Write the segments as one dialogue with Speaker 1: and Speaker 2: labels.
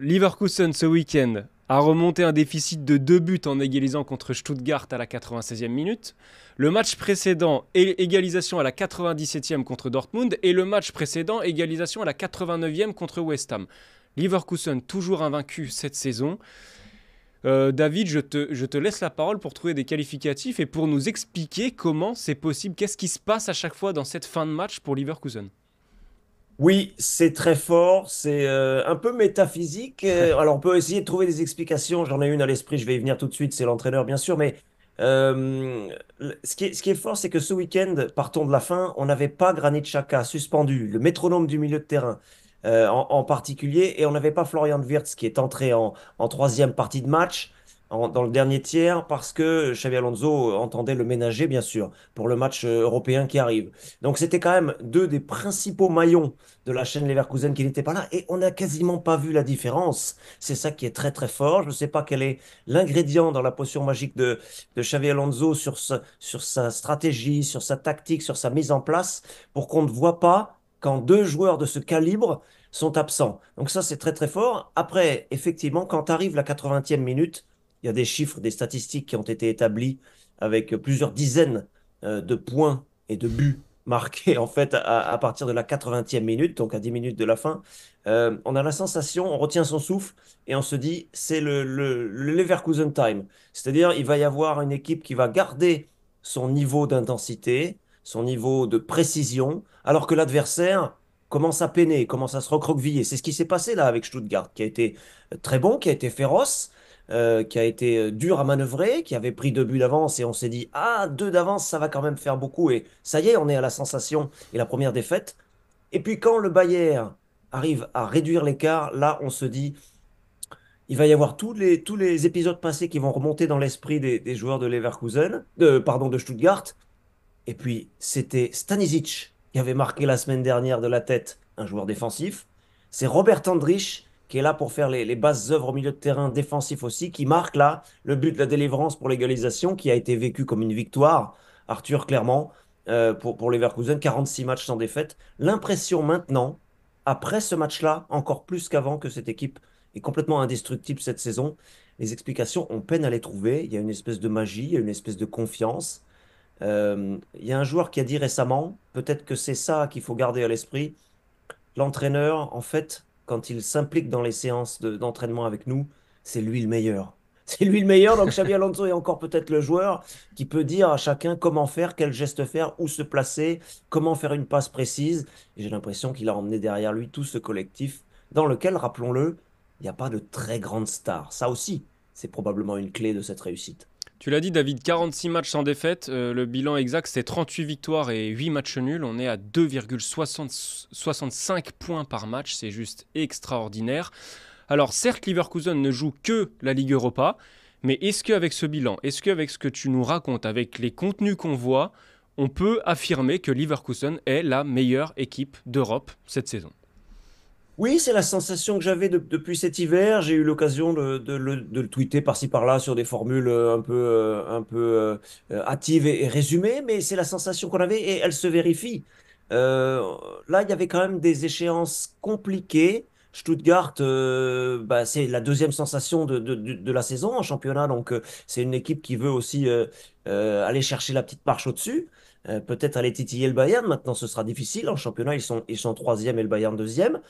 Speaker 1: Leverkusen ce week-end a remonté un déficit de 2 buts en égalisant contre Stuttgart à la 96e minute. Le match précédent, égalisation à la 97e contre Dortmund. Et le match précédent, égalisation à la 89e contre West Ham. Leverkusen toujours invaincu cette saison. David, je te laisse la parole pour trouver des qualificatifs et pour nous expliquer comment c'est possible. Qu'est-ce qui se passe à chaque fois dans cette fin de match pour Leverkusen?
Speaker 2: Oui, c'est très fort, c'est un peu métaphysique. Alors, on peut essayer de trouver des explications. J'en ai une à l'esprit, je vais y venir tout de suite. C'est l'entraîneur, bien sûr. Mais ce qui est fort, c'est que ce week-end, partons de la fin, on n'avait pas Granit Xhaka suspendu, le métronome du milieu de terrain en particulier. Et on n'avait pas Florian Wirtz qui est entré en troisième partie de match, dans le dernier tiers, parce que Xabi Alonso entendait le ménager, bien sûr, pour le match européen qui arrive. Donc, c'était quand même deux des principaux maillons de la chaîne Leverkusen qui n'était pas là et on n'a quasiment pas vu la différence. C'est ça qui est très très fort. Je ne sais pas quel est l'ingrédient dans la potion magique de Xavi Alonso sur sa stratégie, sur sa tactique, sur sa mise en place pour qu'on ne voit pas quand deux joueurs de ce calibre sont absents. Donc ça, c'est très très fort. Après, effectivement, quand arrive la 80e minute, il y a des chiffres, des statistiques qui ont été établis avec plusieurs dizaines de points et de buts marqué en fait à partir de la 80e minute, donc à 10 minutes de la fin. On a la sensation, on retient son souffle et on se dit c'est le Leverkusen time. C'est-à-dire il va y avoir une équipe qui va garder son niveau d'intensité, son niveau de précision, alors que l'adversaire commence à peiner, commence à se recroqueviller. C'est ce qui s'est passé là avec Stuttgart, qui a été très bon, qui a été féroce, qui a été dur à manœuvrer, qui avait pris 2 buts d'avance et on s'est dit, ah, 2 d'avance, ça va quand même faire beaucoup. Et ça y est, on est à la sensation et la première défaite. Et puis quand le Bayern arrive à réduire l'écart, là, on se dit, il va y avoir tous les épisodes passés qui vont remonter dans l'esprit des joueurs de Leverkusen, pardon, de Stuttgart. Et puis, c'était Stanisic qui avait marqué la semaine dernière de la tête un joueur défensif. C'est Robert Andrich qui est là pour faire les basses œuvres au milieu de terrain défensif aussi, qui marque là le but de la délivrance pour l'égalisation, qui a été vécu comme une victoire. Arthur, clairement, pour Leverkusen, 46 matchs sans défaite. L'impression maintenant, après ce match-là, encore plus qu'avant, que cette équipe est complètement indestructible cette saison. Les explications, on peine à les trouver. Il y a une espèce de magie, il y a une espèce de confiance. Il y a un joueur qui a dit récemment, peut-être que c'est ça qu'il faut garder à l'esprit. L'entraîneur, en fait, quand il s'implique dans les séances d'entraînement avec nous, c'est lui le meilleur. C'est lui le meilleur, donc Xabi Alonso est encore peut-être le joueur qui peut dire à chacun comment faire, quel geste faire, où se placer, comment faire une passe précise. Et j'ai l'impression qu'il a emmené derrière lui tout ce collectif dans lequel, rappelons-le, il n'y a pas de très grandes stars. Ça aussi, c'est probablement une clé de cette réussite.
Speaker 1: Tu l'as dit, David, 46 matchs sans défaite. Le bilan exact, c'est 38 victoires et 8 matchs nuls. On est à 2,65 points par match. C'est juste extraordinaire. Alors, certes, Leverkusen ne joue que la Ligue Europa. Mais est-ce qu'avec ce bilan, est-ce qu'avec ce que tu nous racontes, avec les contenus qu'on voit, on peut affirmer que Leverkusen est la meilleure équipe d'Europe cette saison?
Speaker 2: Oui, c'est la sensation que j'avais depuis cet hiver. J'ai eu l'occasion de le tweeter par-ci par-là sur des formules un peu hâtives et résumées, mais c'est la sensation qu'on avait et elle se vérifie. Euh, Là, il y avait quand même des échéances compliquées. Stuttgart, bah, c'est la deuxième sensation de la saison en championnat, donc c'est une équipe qui veut aussi aller chercher la petite marche au-dessus. Peut-être aller titiller le Bayern. Maintenant, ce sera difficile. En championnat, ils sont troisième et le Bayern deuxième.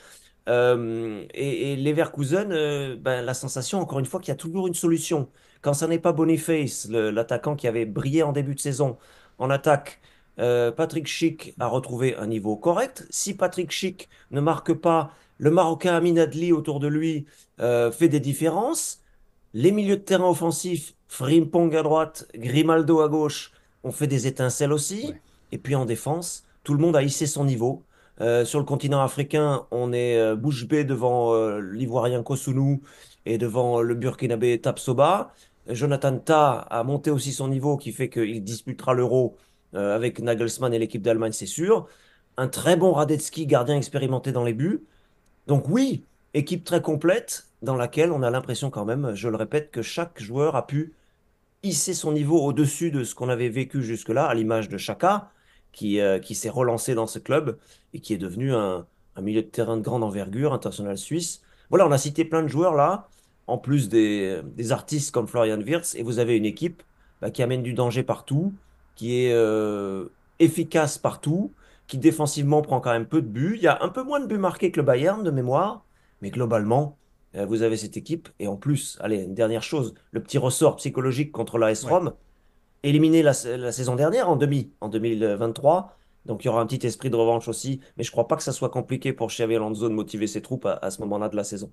Speaker 2: Et Leverkusen, ben, la sensation, encore une fois, qu'il y a toujours une solution. Quand ça n'est pas Boniface, l'attaquant qui avait brillé en début de saison en attaque, Patrick Schick a retrouvé un niveau correct. Si Patrick Schick ne marque pas, le Marocain Amin Adli autour de lui fait des différences. Les milieux de terrain offensifs, Frimpong à droite, Grimaldo à gauche, ont fait des étincelles aussi.
Speaker 1: Ouais.
Speaker 2: Et puis en défense, tout le monde a hissé son niveau. Sur le continent africain, on est bouche bée devant l'Ivoirien Kosunu et devant le Burkinabé Tapsoba. Jonathan Tah a monté aussi son niveau, qui fait qu'il disputera l'Euro avec Nagelsmann et l'équipe d'Allemagne, c'est sûr. Un très bon Radetzky, gardien expérimenté dans les buts. Donc oui, équipe très complète dans laquelle on a l'impression quand même, je le répète, que chaque joueur a pu hisser son niveau au-dessus de ce qu'on avait vécu jusque-là, à l'image de Chaka, qui s'est relancé dans ce club et qui est devenu un milieu de terrain de grande envergure, international suisse. Voilà, on a cité plein de joueurs là, en plus des artistes comme Florian Wirtz, et vous avez une équipe qui amène du danger partout, qui est efficace partout, qui défensivement prend quand même peu de buts. Il y a un peu moins de buts marqués que le Bayern de mémoire, mais globalement, vous avez cette équipe. Et en plus, allez, une dernière chose, le petit ressort psychologique contre l'AS
Speaker 1: Ouais.
Speaker 2: Rome, éliminé la saison dernière en demi, en 2023. Donc il y aura un petit esprit de revanche aussi, mais je crois pas que ça soit compliqué pour Xabi Alonso de motiver ses troupes à ce moment-là de la saison.